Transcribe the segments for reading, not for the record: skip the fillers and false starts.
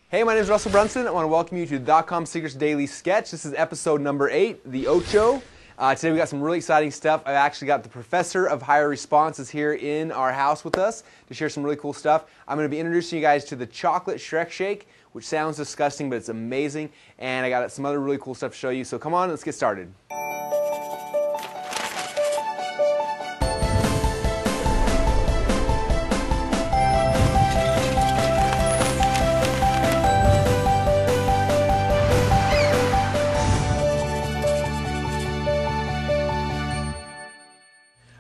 Hey, my name is Russell Brunson. I want to welcome you to the .com Secrets Daily Sketch. This is episode number 8, the Ocho. Today we got some really exciting stuff. I've actually got the professor of higher responses here in our house with us to share some really cool stuff. I'm going to be introducing you guys to the chocolate Shrek shake, which sounds disgusting, but it's amazing. And I got some other really cool stuff to show you. So come on, let's get started.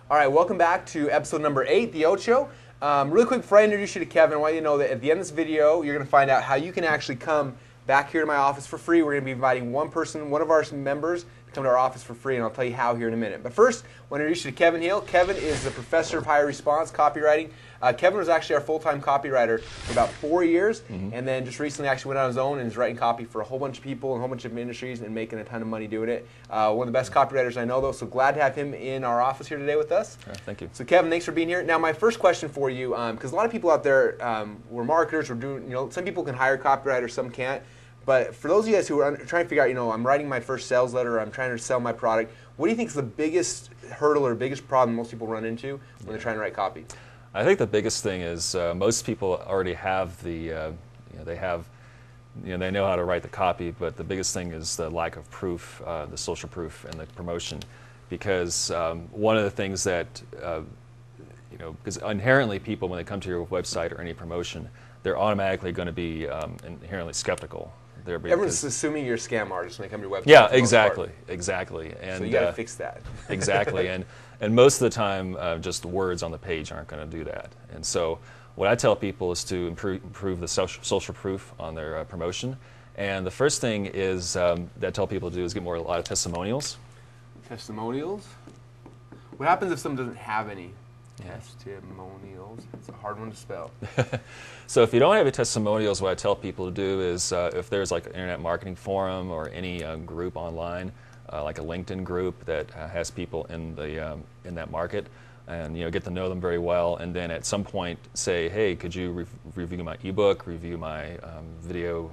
All right, welcome back to episode number 8, the Ocho. Really quick, before I introduce you to Kevin, I want you to know that at the end of this video, you're going to find out how you can actually come back here to my office for free. We're going to be inviting one of our members, to come to our office for free, and I'll tell you how here in a minute. But first, I want to introduce you to Kevin Hill. Kevin is the professor of higher response copywriting. Kevin was actually our full-time copywriter for about 4 years, and then just recently actually went on his own and is writing copy for a whole bunch of people and a whole bunch of industries and making a ton of money doing it. One of the best copywriters I know, though, so glad to have him in our office here today with us. Thank you. So Kevin, thanks for being here. Now, my first question for you, because a lot of people out there, we're marketers, we're doing, some people can hire copywriters, some can't. But for those of you guys who are trying to figure out, I'm writing my first sales letter, or I'm trying to sell my product, what do you think is the biggest hurdle or biggest problem most people run into when they're trying to write copy? I think the biggest thing is most people already have the, they know how to write the copy, but the biggest thing is the lack of proof, the social proof and the promotion. Because one of the things that, because inherently people, when they come to your website or any promotion, they're automatically going to be inherently skeptical. Everyone's assuming you're a scam artist when they come to your website. Yeah, exactly. And so you got to fix that. Exactly, and most of the time, just words on the page aren't going to do that. And so, what I tell people is to improve the social proof on their promotion. And the first thing is that I tell people to do is get a lot of testimonials. Testimonials? What happens if someone doesn't have any? Testimonials. It's a hard one to spell. So if you don't have any testimonials, what I tell people to do is if there's like an internet marketing forum or any group online, like a LinkedIn group that has people in that market, and get to know them very well, and then at some point say, hey, could you review my ebook, review my video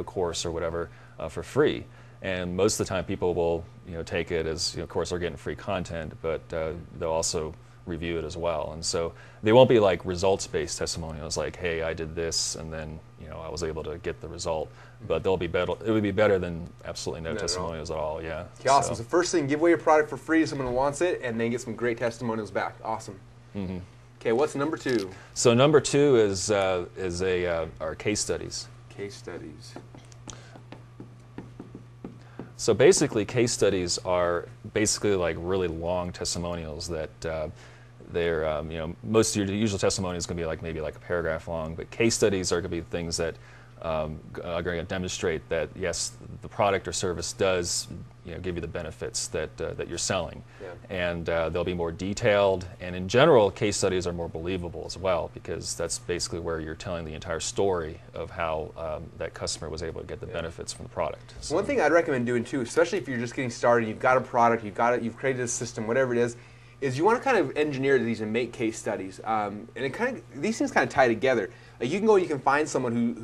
course or whatever for free? And most of the time people will take it as, of course they're getting free content, but they'll also review it as well. And so they won't be like results-based testimonials like, hey, I did this and then I was able to get the result. But they'll be better. It would be better than absolutely no testimonials at all. Yeah. Okay, awesome. So first thing, give away your product for free to someone who wants it, and then get some great testimonials back. Awesome. Okay, what's number 2? So number 2 is our case studies. Case studies. So basically, case studies are basically like really long testimonials that they're, most of your usual testimony is going to be like maybe like a paragraph long, but case studies are going to be things that are going to demonstrate that yes, the product or service does give you the benefits that you're selling, and they'll be more detailed. And in general, case studies are more believable as well, because that's basically where you're telling the entire story of how that customer was able to get the benefits from the product. So one thing I'd recommend doing too, especially if you're just getting started, you've got a product, you've created a system, whatever it is you want to kind of engineer these and make case studies, and these things kind of tie together. Like you can find someone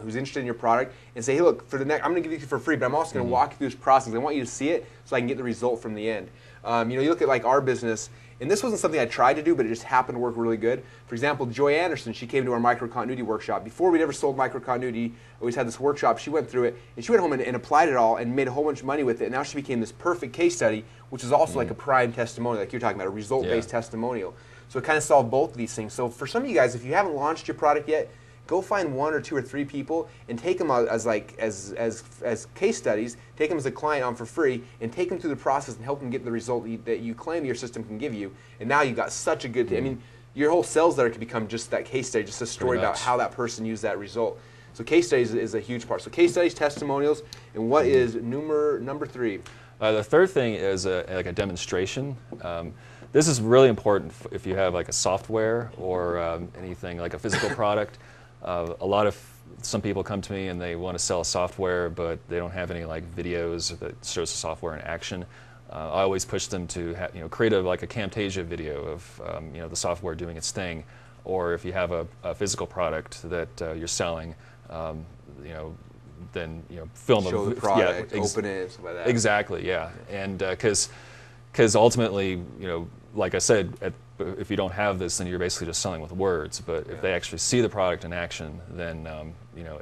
who's interested in your product and say, hey, look, for the next, I'm going to give you for free, but I'm also going to walk you through this process. I want you to see it so I can get the result from the end. You look at like our business, and this wasn't something I tried to do, but it just happened to work really good. For example, Joy Anderson, she came to our micro-continuity workshop. Before we'd ever sold micro-continuity, we always had this workshop. She went through it, and she went home and applied it all and made a whole bunch of money with it. And now she became this perfect case study, which is also like a prime testimonial, like you're talking about, a result-based testimonial. So it kind of solved both of these things. So for some of you guys, if you haven't launched your product yet, go find 1 or 2 or 3 people and take them as case studies. Take them as a client on for free and take them through the process and help them get the result that you claim your system can give you. And now you've got such a good thing. I mean, your whole sales letter could become just that case study, just a story about how that person used that result. So case studies is a huge part. So case studies, testimonials, and what is number 3? The third thing is like a demonstration. This is really important if you have like a software or anything like a physical product. Some people come to me and they want to sell a software, but they don't have any like videos that shows the software in action. I always push them to create like a Camtasia video of the software doing its thing, or if you have a physical product that you're selling, then film show the product, open it, stuff like that. Exactly, yeah, and because ultimately, like I said, if you don't have this, then you're basically just selling with words. But if they actually see the product in action, then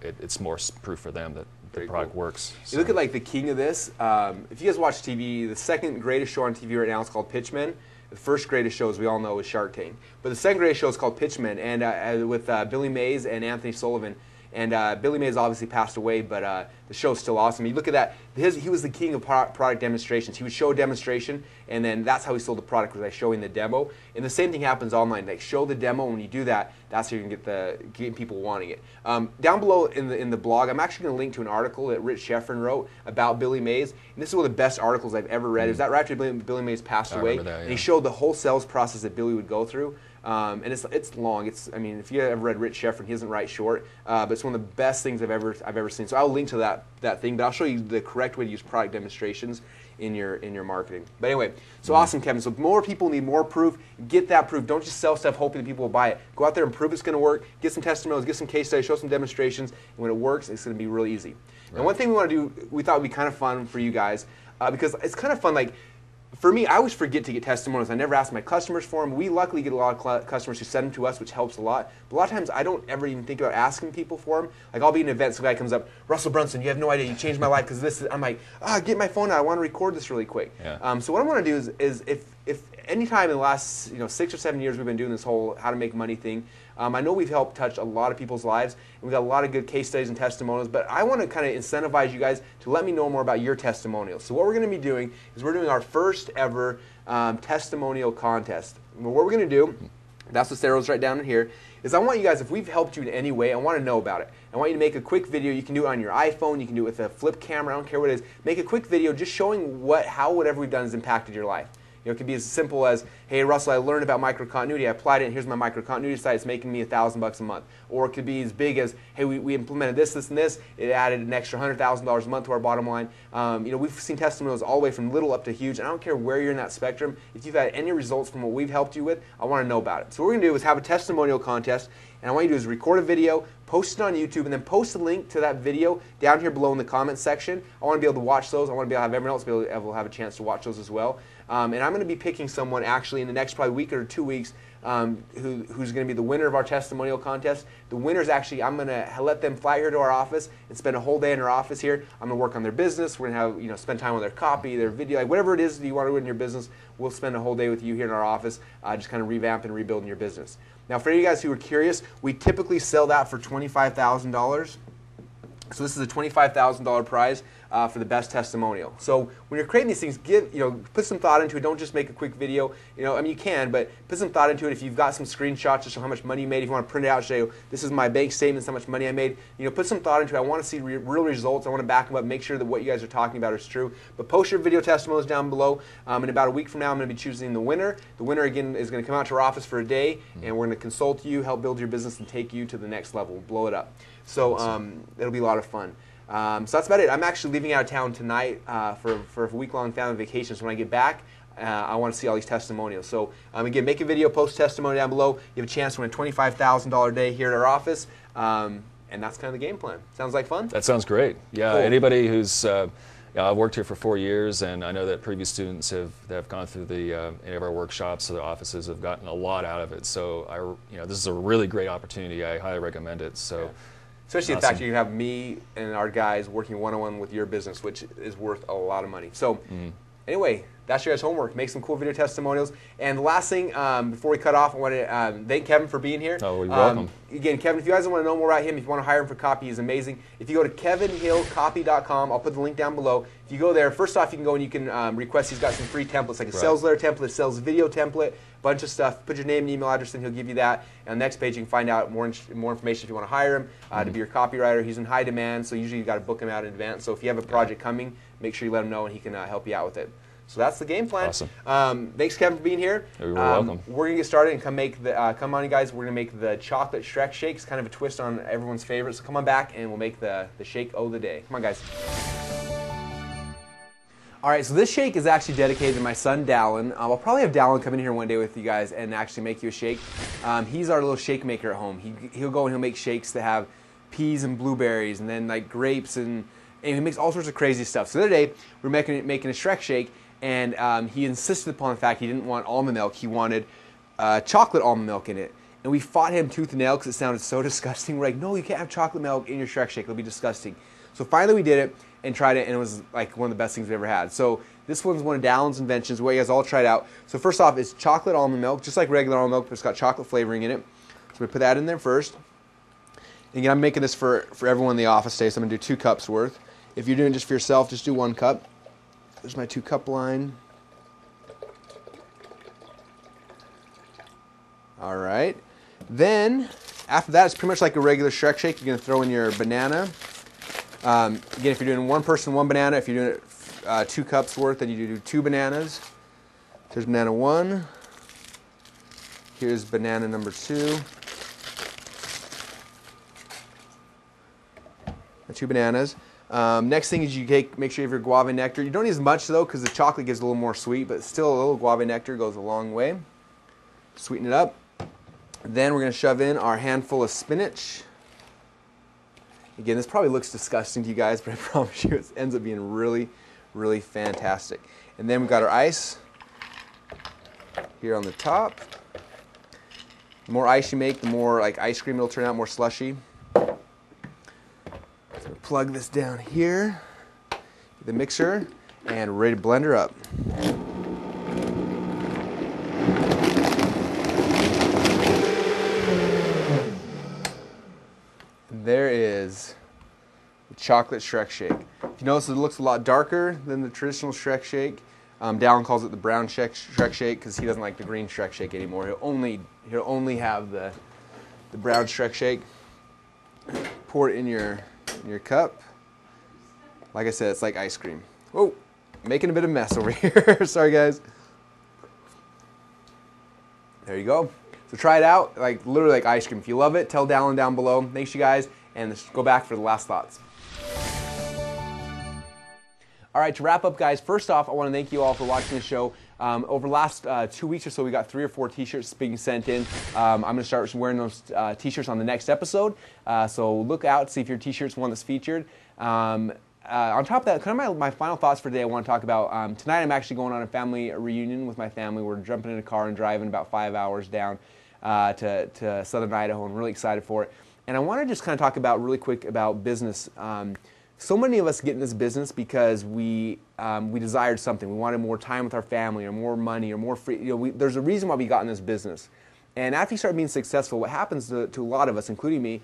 it's more proof for them that the product works. So. You look at like the king of this. If you guys watch TV, the second greatest show on TV right now is called Pitchmen. The first greatest show, as we all know, is Shark Tank. But the second greatest show is called Pitchmen, and with Billy Mays and Anthony Sullivan. And Billy Mays obviously passed away, but the show's still awesome. You look at that, he was the king of product demonstrations. He would show a demonstration, and then that's how he sold the product, was by showing the demo. And the same thing happens online. Like, show the demo, and when you do that, that's how you can get people wanting it. Down below in the blog, I'm actually going to link to an article that Rich Sheffrin wrote about Billy Mays. And this is one of the best articles I've ever read. It was that right after Billy Mays passed away. That, yeah. And he showed the whole sales process that Billy would go through. And it's long. I mean, if you ever read Rich Sheffrin, he doesn't write short, but it's one of the best things I've ever seen. So I'll link to that thing, but I'll show you the correct way to use product demonstrations in your marketing. But anyway, so awesome, Kevin. So more people need more proof. Get that proof. Don't just sell stuff hoping that people will buy it. Go out there and prove it's going to work. Get some testimonials. Get some case studies. Show some demonstrations. And when it works, it's going to be really easy. Right. And one thing we want to do, we thought would be kind of fun for you guys, because it's kind of fun. Like, for me, I always forget to get testimonials. I never ask my customers for them. We luckily get a lot of customers who send them to us, which helps a lot. But a lot of times, I don't ever even think about asking people for them. Like, I'll be in an event, some guy comes up, Russell Brunson, you have no idea, you changed my life because this. I'm like, get my phone out. I want to record this really quick. Yeah. So what I want to do is if any time in the last 6 or 7 years we've been doing this whole how to make money thing, I know we've helped touch a lot of people's lives, and we've got a lot of good case studies and testimonials, but I want to kind of incentivize you guys to let me know more about your testimonials. So what we're going to be doing is we're doing our first ever testimonial contest. And what we're going to do, that's what Sarah's right down in here, is I want you guys, if we've helped you in any way, I want to know about it. I want you to make a quick video. You can do it on your iPhone. You can do it with a flip camera. I don't care what it is. Make a quick video just showing how whatever we've done has impacted your life. It could be as simple as, hey, Russell, I learned about microcontinuity. I applied it, and here's my microcontinuity site. It's making me $1,000 a month. Or it could be as big as, hey, we implemented this, and this. It added an extra $100,000 a month to our bottom line. We've seen testimonials all the way from little up to huge. And I don't care where you're in that spectrum. If you've had any results from what we've helped you with, I want to know about it. So what we're going to do is have a testimonial contest. And what I want you to do is record a video, post it on YouTube, and then post a link to that video down here below in the comments section. I want to be able to watch those. I want to be able to have everyone else be able to have a chance to watch those as well. And I'm going to be picking someone actually in the next probably week or 2 weeks who's going to be the winner of our testimonial contest. The winner's actually, I'm going to let them fly here to our office and spend a whole day in our office here. I'm going to work on their business. We're going to have, spend time on their copy, their video, like whatever it is that you want to do in your business. We'll spend a whole day with you here in our office, just kind of revamp and rebuilding your business. Now, for you guys who are curious, we typically sell that for $25,000. So this is a $25,000 prize for the best testimonial. So when you're creating these things, put some thought into it. Don't just make a quick video. You can, but put some thought into it. If you've got some screenshots to show how much money you made, if you want to print it out, show this is my bank statement, how much money I made. Put some thought into it. I want to see real results. I want to back them up, make sure that what you guys are talking about is true. But post your video testimonials down below. In about a week from now, I'm going to be choosing the winner. The winner, again, is going to come out to our office for a day, and we're going to consult you, help build your business, and take you to the next level, blow it up. So it'll be a lot of fun. So that's about it. I'm actually leaving out of town tonight for a week-long family vacation. So when I get back, I want to see all these testimonials. So again, make a video, post testimony down below. You have a chance to win a $25,000 day here at our office. And that's kind of the game plan. Sounds like fun? That sounds great. Yeah, cool. Anybody who's... I've worked here for 4 years, and I know that previous students have gone through any of our workshops, so the offices have gotten a lot out of it. So this is a really great opportunity. I highly recommend it. So. Yeah. Especially the fact that you have me and our guys working one-on-one with your business, which is worth a lot of money. So anyway, that's your guys' homework. Make some cool video testimonials. And the last thing, before we cut off, I want to thank Kevin for being here. Oh, you're welcome. Again, Kevin, if you guys want to know more about him, if you want to hire him for copy, he's amazing. If you go to kevinhillcopy.com, I'll put the link down below. If you go there, first off, you can go and you can request. He's got some free templates, like a sales letter template, sales video template, bunch of stuff. Put your name and email address and he'll give you that. And on the next page, you can find out more information if you want to hire him to be your copywriter. He's in high demand, so usually you've got to book him out in advance. So if you have a project coming, make sure you let him know and he can help you out with it. So that's the game plan. Awesome. Thanks, Kevin, for being here. You're welcome. We're going to get started and come on, you guys. We're going to make the chocolate Shrek shake. It's kind of a twist on everyone's favorite. So come on back and we'll make the shake of the day. Come on, guys. All right, so this shake is actually dedicated to my son, Dallin. I'll probably have Dallin come in here one day with you guys and actually make you a shake. He's our little shake maker at home. He'll go and he'll make shakes that have peas and blueberries, and then like grapes, and he makes all sorts of crazy stuff. So the other day, we were making a Shrek shake, and he insisted upon the fact he didn't want almond milk. He wanted chocolate almond milk in it. And we fought him tooth and nail because it sounded so disgusting. We're like, no, you can't have chocolate milk in your Shrek shake. It'll be disgusting. So finally we did it and tried it, and it was like one of the best things we ever had. So this one's one of Dallin's inventions, what you guys all tried out. So first off, it's chocolate almond milk, just like regular almond milk, but it's got chocolate flavoring in it. So we put that in there first. And again, I'm making this for everyone in the office today, so I'm going to do 2 cups worth. If you're doing it just for yourself, just do 1 cup. There's my 2-cup line. All right. Then, after that, it's pretty much like a regular Shrek shake. You're going to throw in your banana. Again, if you're doing 1 person, 1 banana. If you're doing it 2 cups worth, then you do 2 bananas. Here's banana 1. Here's banana number 2. 2 bananas. Next thing is you make sure you have your guava nectar. You don't need as much, though, because the chocolate gives a little more sweet, but still a little guava nectar goes a long way. Sweeten it up. Then we're going to shove in our handful of spinach. Again, this probably looks disgusting to you guys, but I promise you it ends up being really, really fantastic. And then we've got our ice here on the top. The more ice you make, the more like ice cream it'll turn out, more slushy. So plug this down here, the mixer, and ready to blend her up. There is the chocolate Shrek shake. If you notice, it looks a lot darker than the traditional Shrek shake. Dallin calls it the brown Shrek shake because he doesn't like the green Shrek shake anymore. He'll only have the brown Shrek shake. Pour it in your cup. Like I said, it's like ice cream. Whoa, making a bit of mess over here. Sorry, guys. There you go. So try it out, like literally like ice cream. If you love it, tell Dallin down below. Thanks, you guys, and let's go back for the last thoughts. All right, to wrap up, guys, first off, I want to thank you all for watching the show. Over the last 2 weeks or so, we got 3 or 4 T-shirts being sent in. I'm going to start wearing those T-shirts on the next episode, so look out, see if your T-shirt's one that's featured. On top of that, kind of my final thoughts for today, I want to talk about, tonight I'm actually going on a family reunion with my family. We're jumping in a car and driving about 5 hours down to southern Idaho. I'm really excited for it. And I want to just kind of talk about really quick about business. So many of us get in this business because we desired something. We wanted more time with our family, or more money, or more free. You know, there's a reason why we got in this business. And after you start being successful, what happens to a lot of us, including me,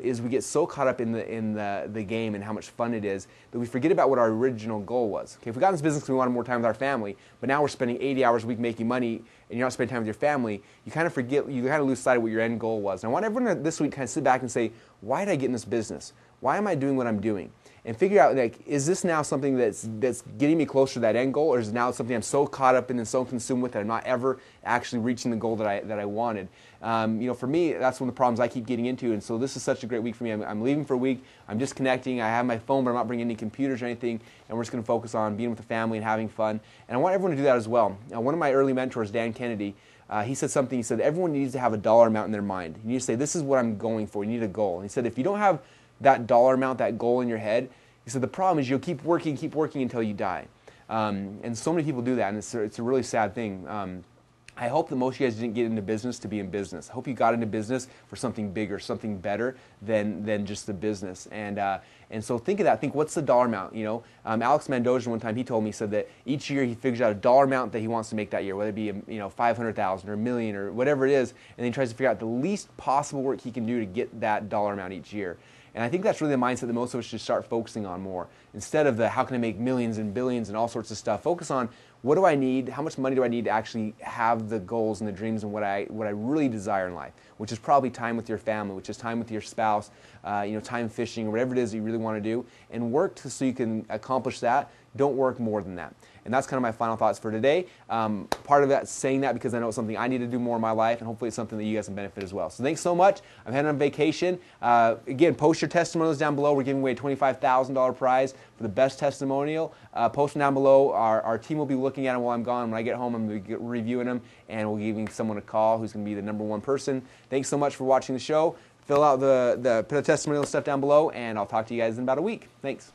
is we get so caught up in the game and how much fun it is that we forget about what our original goal was. Okay, if we got in this business because we wanted more time with our family, but now we're spending 80 hours a week making money and you're not spending time with your family, you kind of forget, you kind of lose sight of what your end goal was. And I want everyone to, this week, kind of sit back and say, why did I get in this business? Why am I doing what I'm doing? And figure out, like, is this now something that's getting me closer to that end goal, or is it now something I'm so caught up in and so consumed with that I'm not ever actually reaching the goal that I wanted? You know, for me, that's one of the problems I keep getting into, and so this is such a great week for me. I'm leaving for a week. I'm disconnecting. I have my phone, but I'm not bringing any computers or anything, and we're just going to focus on being with the family and having fun. And I want everyone to do that as well. One of my early mentors, Dan Kennedy, he said something. He said, everyone needs to have a dollar amount in their mind. You need to say, this is what I'm going for. You need a goal. And he said, if you don't have that dollar amount, that goal in your head, he said, the problem is you'll keep working until you die. And so many people do that, and it's a really sad thing. I hope that most of you guys didn't get into business to be in business. I hope you got into business for something bigger, something better than just the business. And so think of that. Think, what's the dollar amount? You know, Alex Mandoja one time, he told me, he said that each year he figures out a dollar amount that he wants to make that year, whether it be, you know, 500,000 or a million or whatever it is, and then he tries to figure out the least possible work he can do to get that dollar amount each year. And I think that's really the mindset that most of us should start focusing on more. Instead of the how can I make millions and billions and all sorts of stuff, focus on what do I need, how much money do I need to actually have the goals and the dreams and what I really desire in life, which is probably time with your family, which is time with your spouse, you know, time fishing, or whatever it is that you really want to do, and work so you can accomplish that. Don't work more than that. And that's kind of my final thoughts for today. Part of that, saying that because I know it's something I need to do more in my life, and hopefully it's something that you guys can benefit as well. So thanks so much. I'm heading on vacation. Again, post your testimonials down below. We're giving away a $25,000 prize for the best testimonial. Post them down below. Our team will be looking at them while I'm gone. When I get home, I'm going to be reviewing them, and we'll be giving someone a call who's going to be the #1 person. Thanks so much for watching the show. Fill out put a testimonial stuff down below, and I'll talk to you guys in about a week. Thanks.